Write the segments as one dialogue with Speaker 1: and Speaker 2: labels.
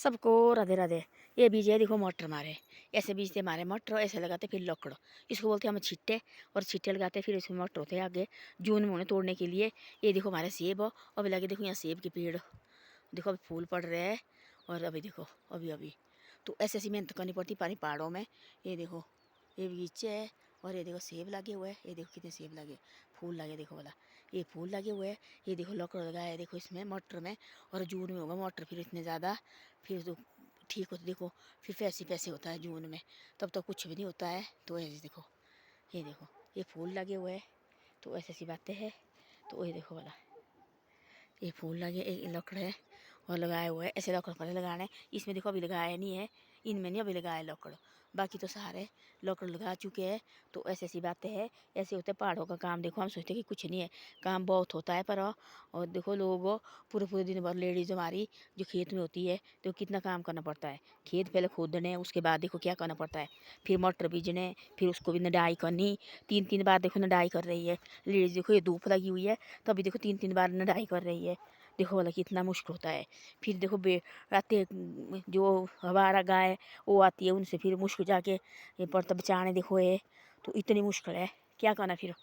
Speaker 1: सबको राधे राधे। ये बीज है देखो मटर मारे, ऐसे बीजते मारे मटर, ऐसे लगाते फिर लकड़, इसको बोलते हैं हम छिट्टे। और छिट्टे लगाते फिर इसमें मटर होते हैं आगे जून में उन्हें तोड़ने के लिए। ये देखो हमारे सेब हो, अभी लगे देखो यहाँ सेब के पेड़, देखो अभी फूल पड़ रहे हैं। और अभी देखो अभी अभी तो ऐसे ऐसी मेहनत करनी पड़ती पानी पहाड़ों में। ये देखो ये बगीचे है, और ये देखो सेब लगे हुए हैं। ये देखो कितने सेब लगे, फूल लगे देखो वाला, ये फूल लगे हुए हैं। ये देखो लकड़ लगाया है देखो इसमें मटर में। और जून में होगा मटर फिर इतने ज़्यादा, फिर तो ठीक होता देखो, फिर पैसे पैसे होता है जून में, तब तो कुछ भी नहीं होता है। तो ऐसे देखो, ये देखो ये फूल लगे हुए हैं। तो ऐसी ऐसी बातें हैं। तो ये देखो वाला, ये फूल लगे, एक लकड़ है और लगाए हुए हैं। ऐसे लकड़ पर लगाने, इसमें देखो अभी लगाया नहीं है, इनमें नहीं अभी लगाया लकड़, बाकी तो सारे लकड़ लगा चुके हैं। तो ऐसी ऐसी बातें हैं। ऐसे होते पहाड़ों का काम। देखो हम सोचते कि कुछ नहीं है, काम बहुत होता है पर और देखो लोग पूरे पूरे दिन भर, लेडीज हमारी जो खेत में होती है तो कितना काम करना पड़ता है। खेत पहले खोदने, उसके बाद देखो क्या करना पड़ता है, फिर मटर बीजने, फिर उसको भी निदाई करनी। तीन तीन बार देखो निदाई कर रही है लेडीज। देखो ये धूप लगी हुई है तभी देखो तीन तीन बार निदाई कर रही है। देखो वाला कितना मुश्किल होता है। फिर देखो आते जो हमारा गाय वो आती है, उनसे फिर मुश्किल जाके ये पड़ता बचाने देखो ये, तो इतनी मुश्किल है क्या करना फिर।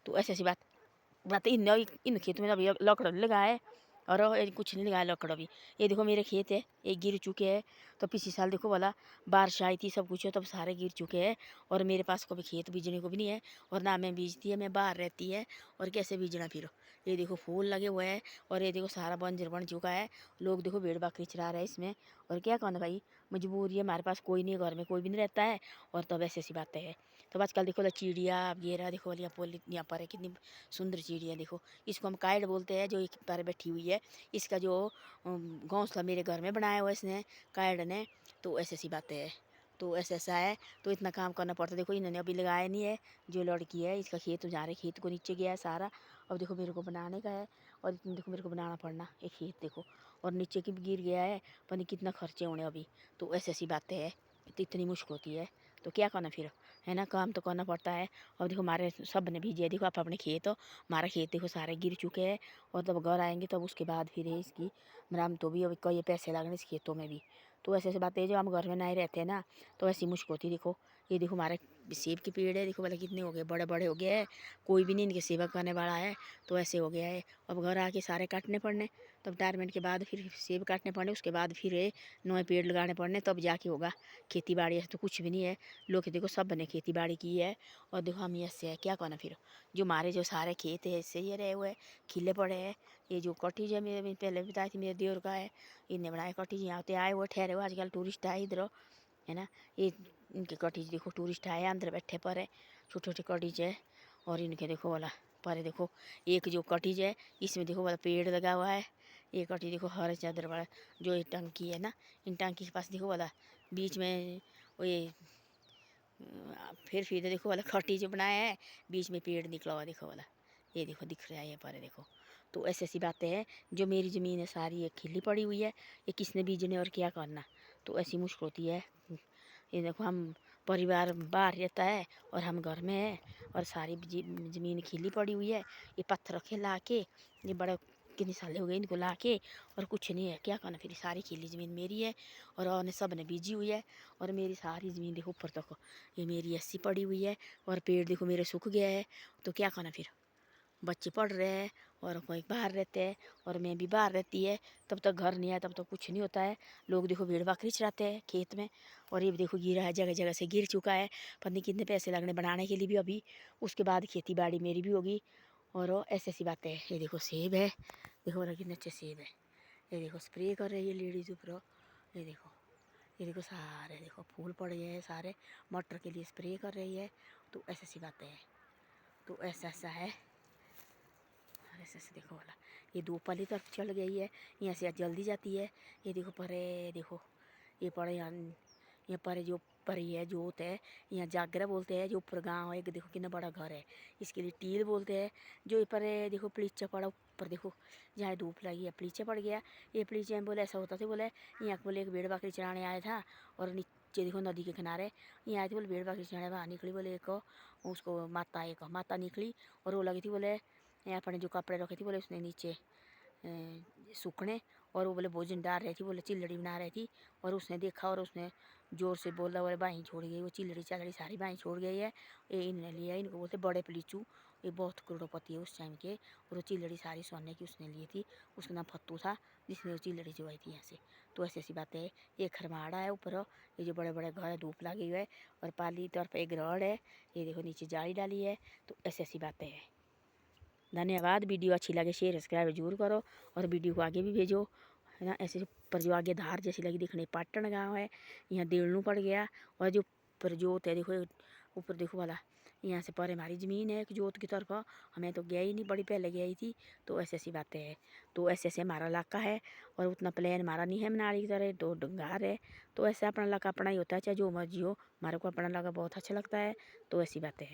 Speaker 1: तो ऐसी ऐसी बात इन खेतों में अभी लकड़ नहीं लगाए, और ये कुछ नहीं लगाया लकड़ अभी। ये देखो मेरे खेत है, ये गिर चुके हैं। तो पिछले साल देखो वाला बारिश आई थी सब कुछ है, तब सारे गिर चुके हैं। और मेरे पास कभी खेत बीजने को भी नहीं है, और ना मैं बीजती है, मैं बाहर रहती है, और कैसे बीजना फिर। ये देखो फूल लगे हुए हैं, और ये देखो सारा बंजर बन चुका है। लोग देखो भेड़ बकरी चरा रहे हैं इसमें, और क्या कहना भाई, मजबूरी है, हमारे पास कोई नहीं है, घर में कोई भी नहीं रहता है। और तब ऐसी ऐसी बातें हैं। तो आजकल देखो ला चिड़िया वगैरह देखो वाली यहाँ पर है, कितनी सुंदर चिड़िया देखो। इसको हम काइट बोलते हैं, जो एक पर बैठी हुई है। इसका जो घोंसला मेरे घर में बनाया हुआ इसने, काइट ने। तो ऐसी ऐसी बातें हैं। तो ऐसा ऐसा है। तो इतना काम करना पड़ता है। देखो इन्होंने अभी लगाया नहीं है, जो लड़की है इसका खेत जा रहे, खेत को नीचे गया है सारा। अब देखो मेरे को बनाने का है, और इतने देखो मेरे को बनाना पड़ना एक खेत देखो, और नीचे की भी गिर गया है, पता नहीं कितना खर्चे होने अभी। तो ऐसी ऐसी बातें हैं। तो इतनी मुश्किल होती है, तो क्या करना फिर, है ना, काम तो करना पड़ता है। और देखो हमारे सब ने भेजे, देखो आप अपने खेत हो, हमारा खेत देखो सारे गिर चुके हैं। और तब घर आएंगे तब उसके बाद फिर है इसकी मरम्मत तो भी, अभी कई पैसे लगने इस खेतों में भी। तो ऐसे ऐसी बातें, जो हम घर में नहीं रहते हैं ना, तो ऐसी मुश्किल होती है। देखो ये देखो हमारे सेब के पेड़ है, देखो भले कितने हो गए, बड़े बड़े हो गए हैं, कोई भी नहीं इनकी सेवा करने वाला है। तो ऐसे हो गया है, अब घर आके सारे काटने पड़ने, तब रिटायरमेंट के बाद फिर सेब काटने पड़ने, उसके बाद फिर नए पेड़ लगाने पड़ने, तब जाके होगा खेती बाड़ी। ऐसे तो कुछ भी नहीं है। लोग देखो सब ने खेती बाड़ी की है, और देखो हम ऐसे है, क्या करना फिर। जो हमारे जो सारे खेत है ऐसे ही रहे हुए खिले पड़े हैं। ये जो कॉटेज है, मेरे पहले बताई थी, मेरे देवर का है, इनने बनाए कॉटेज, यहाँ पे आए हुए ठहरे हुए, आजकल टूरिस्ट आए इधर, है ना। ये इनके कॉटेज देखो, टूरिस्ट आए अंदर बैठे पर है, छोटे छोटे कॉटेज है। और इनके देखो वाला पर देखो, एक जो कॉटेज है इसमें देखो वाला पेड़ लगा हुआ है। ये कॉटेज देखो हर चादर वाला, जो ये टंकी है ना, इन टंकी के पास देखो वाला बीच में वो ये फिर देखो वाला खट्टी जो बनाया है, बीच में पेड़ निकला हुआ देखो वाला, ये देखो दिख रहा है ये पर देखो। तो ऐसी ऐसी बातें हैं। जो मेरी ज़मीन है सारी ये खिली पड़ी हुई है, ये किसने बीजने और क्या करना। तो ऐसी मुश्किल होती है। ये देखो हम परिवार बाहर रहता है और हम घर में है, और सारी ज़मीन खिली पड़ी हुई है। ये पत्थर रखे ला के, ये बड़ा कितने साल हो गए इनको ला के, और कुछ नहीं है, क्या करना फिर। सारी खिली ज़मीन मेरी है, और ने सब ने बीजी हुई है। और मेरी सारी ज़मीन देखो ऊपर तक ये मेरी अस्सी पड़ी हुई है, और पेड़ देखो मेरे सूख गया है। तो क्या करना फिर, बच्चे पढ़ रहे हैं, और कोई बाहर रहते हैं, और मैं भी बाहर रहती है, तब तक घर नहीं आया, तब तक कुछ नहीं होता है। लोग देखो भेड़ बकरी चराते हैं खेत में, और ये भी देखो गिरा है, जगह जगह से गिर चुका है, पता नहीं कितने पैसे लगने बनाने के लिए भी अभी, उसके बाद खेती बाड़ी मेरी भी होगी। और वो ऐसी ऐसी बातें हैं। ये देखो सेब है, देखो वाला कितने अच्छे सेब है। ये देखो स्प्रे कर रही है लेडीज ऊपर, ये देखो, ये देखो सारे देखो फूल पड़ गए हैं सारे, मटर के लिए स्प्रे कर रही है। तो ऐसी ऐसी बातें हैं। तो ऐसा ऐसा है। और ऐसे ऐसे देखो वाला, ये धूप वाली तरफ चल गई है, यहाँ से जल्दी जाती है। ये देखो परे देखो, ये पड़े यहाँ पर जो परी है जोत है, यहाँ जागरा बोलते हैं। जो ऊपर गाँव है, देखो कितना बड़ा घर है, इसके लिए टील बोलते हैं। जो पर देखो पलीचा पड़ा ऊपर देखो, जहाँ धूप लगी है पलीचा पड़ गया। ये पलीचे में बोले ऐसा होता था, बोले यहाँ बोले एक भेड़ बकरी चराने आया था, और नीचे देखो नदी के किनारे यहाँ आई थी, बोले भेड़ बकरी चराने बाहर निकली, बोले एक उसको माता निकली, और वो लगी थी बोले, अपने जो कपड़े रखे थे बोले उसने नीचे सूखने, और वो बोले भोजन डाल रही थी, बोले चिल्लड़ी बना रही थी। और उसने देखा और उसने ज़ोर से बोला, बोले बाई छोड़ गई, वो चिल्लड़ी चालड़ी सारी बाई छोड़ गई है। ये इन्होंने लिया, इनको बोलते बड़े पलीचू, ये बहुत करोड़पति है उस टाइम के। और वो चिल्लड़ी सारी सोने की उसने ली थी। उसका नाम फत्तू था, जिसने वो चिल्लड़ी चुराई थी यहाँ से। तो ऐसी ऐसी बातें है। ये खरमाड़ा है ऊपर, ये जो बड़े बड़े घर है, धूप लगी हुई है। और पाली तौर पर एक रॉड है, ये देखो नीचे जाली डाली है। तो ऐसी ऐसी बातें हैं। धन्यवाद। वीडियो अच्छी लगे शेयर सब्सक्राइब जरूर करो और वीडियो को आगे भी भेजो, है ना। ऐसे पर जो आगे धार जैसी लगी दिखने, पाटन गांव है, यहाँ देड़नू पड़ गया। और जो परजोत है देखो, ऊपर देखो वाला, यहाँ से पर हमारी ज़मीन है एक जोत की तरफ। हमें तो गया ही नहीं, बड़ी पहले गई थी। तो ऐसे ऐसी बातें हैं। तो ऐसे ऐसे हमारा इलाका है और उतना प्लेन हमारा नहीं है मनाली की तरह, तो डंगार है। तो ऐसे अपना इलाका अपना ही होता है, चाहे जो मर्जी हो। हमारे को अपना इलाका बहुत अच्छा लगता है। तो ऐसी बातें हैं।